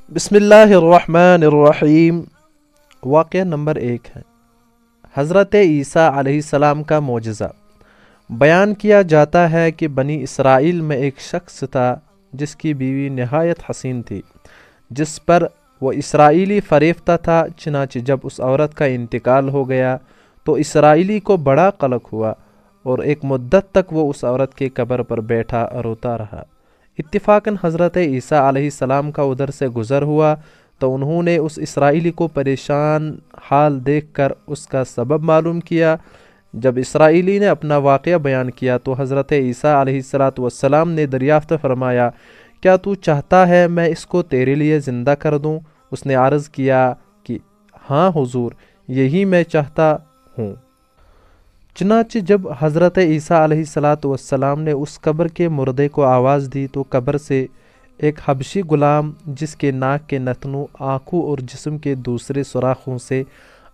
بسم اللہ الرحمن الرحیم۔ واقعہ نمبر 1 ہے حضرت عیسیٰ علیہ السلام کا معجزہ۔ بیان کیا جاتا ہے کہ بنی اسرائیل میں ایک شخص تھا جس کی بیوی نہایت حسین تھی، جس پر وہ اسرائیلی فریفتہ تھا۔ چنانچہ جب اس عورت کا انتقال ہو گیا تو اسرائیلی کو بڑا قلق ہوا اور ایک مدت تک وہ اس عورت کے قبر پر بیٹھا روتا رہا۔ اتفاقاً حضرت عیسیٰ علیہ السلام کا ادھر سے گزر ہوا تو انہوں نے اس اسرائیلی کو پریشان حال دیکھ کر اس کا سبب معلوم کیا۔ جب اسرائیلی نے اپنا واقعہ بیان کیا تو حضرت عیسیٰ علیہ السلام نے دریافت فرمایا، کیا تو چاہتا ہے میں اس کو تیرے لیے زندہ کر دوں؟ اس نے عرض کیا کہ ہاں حضور، یہی میں چاہتا ہوں۔ چنانچہ جب حضرت عیسیٰ علیہ السلام نے اس قبر کے مردے کو آواز دی تو قبر سے ایک حبشی غلام، جس کے ناک کے نتنوں، آنکھوں اور جسم کے دوسرے سوراخوں سے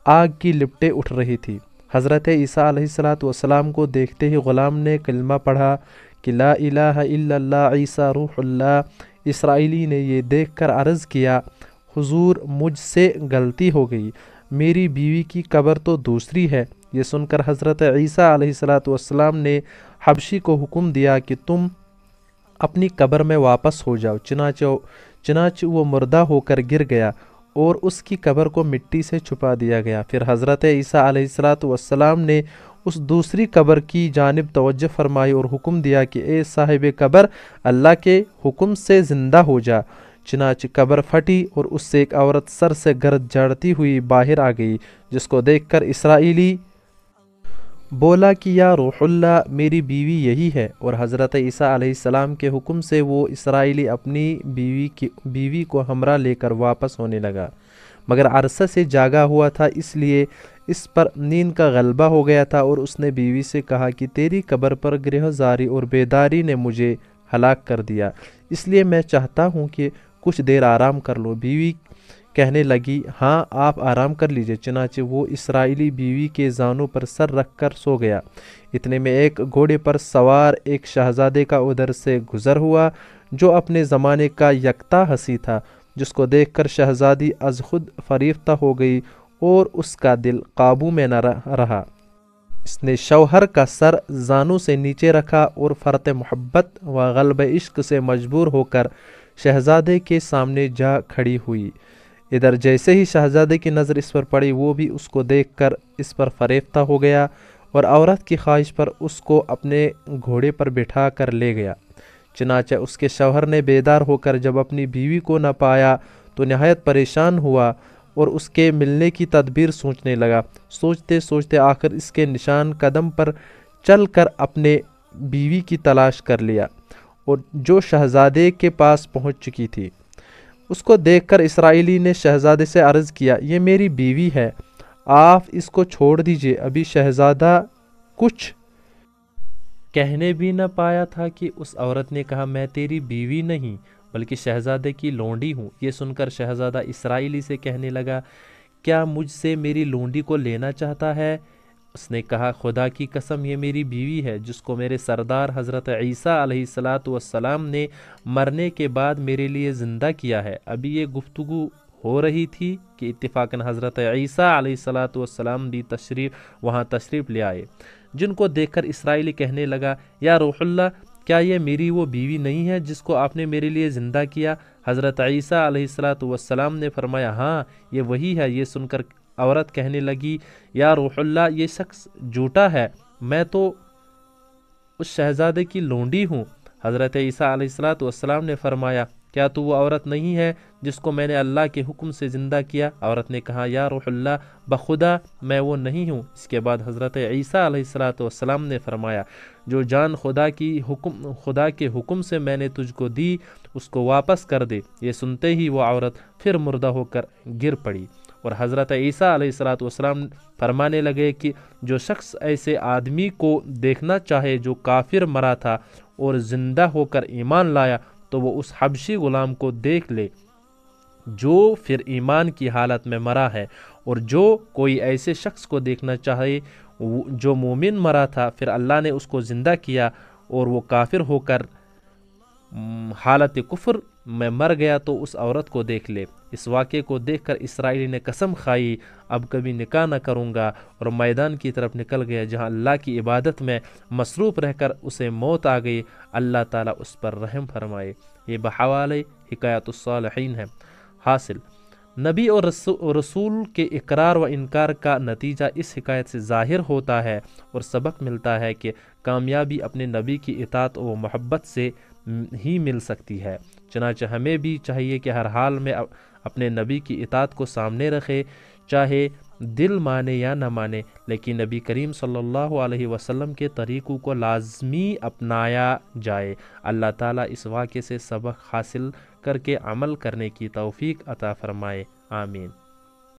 آگ کی لپٹیں اٹھ رہی تھی، حضرت عیسیٰ علیہ السلام کو دیکھتے ہی غلام نے کلمہ پڑھا کہ لا الہ الا اللہ عیسیٰ روح اللہ۔ اسرائیلی نے یہ دیکھ کر عرض کیا، حضور مجھ سے غلطی ہو گئی، میری بیوی کی قبر تو دوسری ہے۔ یہ سن کر حضرت عیسیٰ علیہ السلام نے حبشی کو حکم دیا کہ تم اپنی قبر میں واپس ہو جاؤ۔ چنانچہ وہ مردہ ہو کر گر گیا اور اس کی قبر کو مٹی سے چھپا دیا گیا۔ پھر حضرت عیسیٰ علیہ السلام نے اس دوسری قبر کی جانب توجہ فرمائی اور حکم دیا کہ اے صاحب قبر، اللہ کے حکم سے زندہ ہو جا۔ چنانچہ قبر پھٹی اور اس سے ایک عورت سر سے گرد جھاڑتی ہوئی باہر آ گئی، جس کو دیکھ کر اسرائیلی بولا کہ یا روح اللہ، میری بیوی یہی ہے، اور حضرت عیسیٰ علیہ السلام کے حکم سے وہ اسرائیلی اپنی بیوی کو ہمراہ لے کر واپس ہونے لگا، مگر عرصہ سے جاگا ہوا تھا، اس لیے اس پر نیند کا غلبہ ہو گیا تھا، اور اس نے بیوی سے کہا کہ تیری قبر پر گرہ زاری اور بیداری نے مجھے ہلاک کر دیا، اس لیے میں چاہتا ہوں کہ کچھ دیر آرام کر لو۔ بیوی کہنے لگی، ہاں آپ آرام کر لیجئے۔ چنانچہ وہ اسرائیلی بیوی کے زانوں پر سر رکھ کر سو گیا۔ اتنے میں ایک گھوڑے پر سوار ایک شہزادے کا ادھر سے گزر ہوا جو اپنے زمانے کا یکتا ہنسی تھا، جس کو دیکھ کر شہزادی از خود فریفتہ ہو گئی اور اس کا دل قابو میں نہ رہا۔ اس نے شوہر کا سر زانوں سے نیچے رکھا اور فرط محبت و غلب عشق سے مجبور ہو کر شہزادے کے سامنے جا کھڑی ہوئی۔ ادھر جیسے ہی شہزادے کی نظر اس پر پڑی، وہ بھی اس کو دیکھ کر اس پر فریفتہ ہو گیا اور عورت کی خواہش پر اس کو اپنے گھوڑے پر بٹھا کر لے گیا۔ چنانچہ اس کے شوہر نے بیدار ہو کر جب اپنی بیوی کو نہ پایا تو نہایت پریشان ہوا اور اس کے ملنے کی تدبیر سوچنے لگا۔ سوچتے سوچتے آخر اس کے نشان قدم پر چل کر اپنے بیوی کی تلاش کر لیا، اور جو شہزادے کے پاس پہنچ چکی تھی۔ اس کو دیکھ کر اسرائیلی نے شہزادے سے عرض کیا، یہ میری بیوی ہے، آپ اس کو چھوڑ دیجئے۔ ابھی شہزادہ کچھ کہنے بھی نہ پایا تھا کہ اس عورت نے کہا، میں تیری بیوی نہیں بلکہ شہزادے کی لونڈی ہوں۔ یہ سن کر شہزادہ اسرائیلی سے کہنے لگا، کیا مجھ سے میری لونڈی کو لینا چاہتا ہے؟ اس نے کہا، خدا کی قسم یہ میری بیوی ہے جس کو میرے سردار حضرت عیسیٰ علیہ السلام نے مرنے کے بعد میرے لیے زندہ کیا ہے۔ ابھی یہ گفتگو ہو رہی تھی کہ اتفاقاً حضرت عیسیٰ علیہ السلام بھی وہاں تشریف لے آئے، جن کو دیکھ کر اسرائیلی کہنے لگا، یا روح اللہ، کیا یہ میری وہ بیوی نہیں ہے جس کو آپ نے میرے لیے زندہ کیا؟ حضرت عیسیٰ علیہ السلام نے فرمایا، ہاں یہ وہی ہے۔ یہ سن کر عورت کہنے لگی، یا روح اللہ، یہ شخص جھوٹا ہے، میں تو اس شہزادے کی لونڈی ہوں۔ حضرت عیسیٰ علیہ السلام نے فرمایا، کیا تو وہ عورت نہیں ہے جس کو میں نے اللہ کے حکم سے زندہ کیا؟ عورت نے کہا، یا روح اللہ، بخدا میں وہ نہیں ہوں۔ اس کے بعد حضرت عیسیٰ علیہ السلام نے فرمایا، جو جان خدا کے حکم سے میں نے تجھ کو دی اس کو واپس کر دے۔ یہ سنتے ہی وہ عورت پھر مردہ ہو کر گر پڑی، اور حضرت عیسیٰ علیہ السلام فرمانے لگے کہ جو شخص ایسے آدمی کو دیکھنا چاہے جو کافر مرا تھا اور زندہ ہو کر ایمان لایا تو وہ اس حبشی غلام کو دیکھ لے جو پھر ایمان کی حالت میں مرا ہے، اور جو کوئی ایسے شخص کو دیکھنا چاہے جو مومن مرا تھا پھر اللہ نے اس کو زندہ کیا اور وہ کافر ہو کر حالت کفر میں مر گیا تو اس عورت کو دیکھ لے۔ اس واقعے کو دیکھ کر اسرائیلی نے قسم کھائی اب کبھی نکاح نہ کروں گا، اور میدان کی طرف نکل گیا جہاں اللہ کی عبادت میں مصروف رہ کر اسے موت آ گئی۔ اللہ تعالیٰ اس پر رحم فرمائے۔ یہ بحوالے حکایت الصالحین ہے۔ حاصل، نبی اور رسول کے اقرار و انکار کا نتیجہ اس حکایت سے ظاہر ہوتا ہے، اور سبق ملتا ہے کہ کامیابی اپنے نبی کی اطاعت و محبت سے ہی مل سکتی ہے۔ چنانچہ ہمیں بھی چاہیے کہ ہر حال میں اپنے نبی کی اطاعت کو سامنے رکھے، چاہے دل مانے یا نہ مانے، لیکن نبی کریم صلی اللہ علیہ وسلم کے طریقوں کو لازمی اپنایا جائے۔ اللہ تعالیٰ اس واقعے سے سبق حاصل کر کے عمل کرنے کی توفیق عطا فرمائے، آمین۔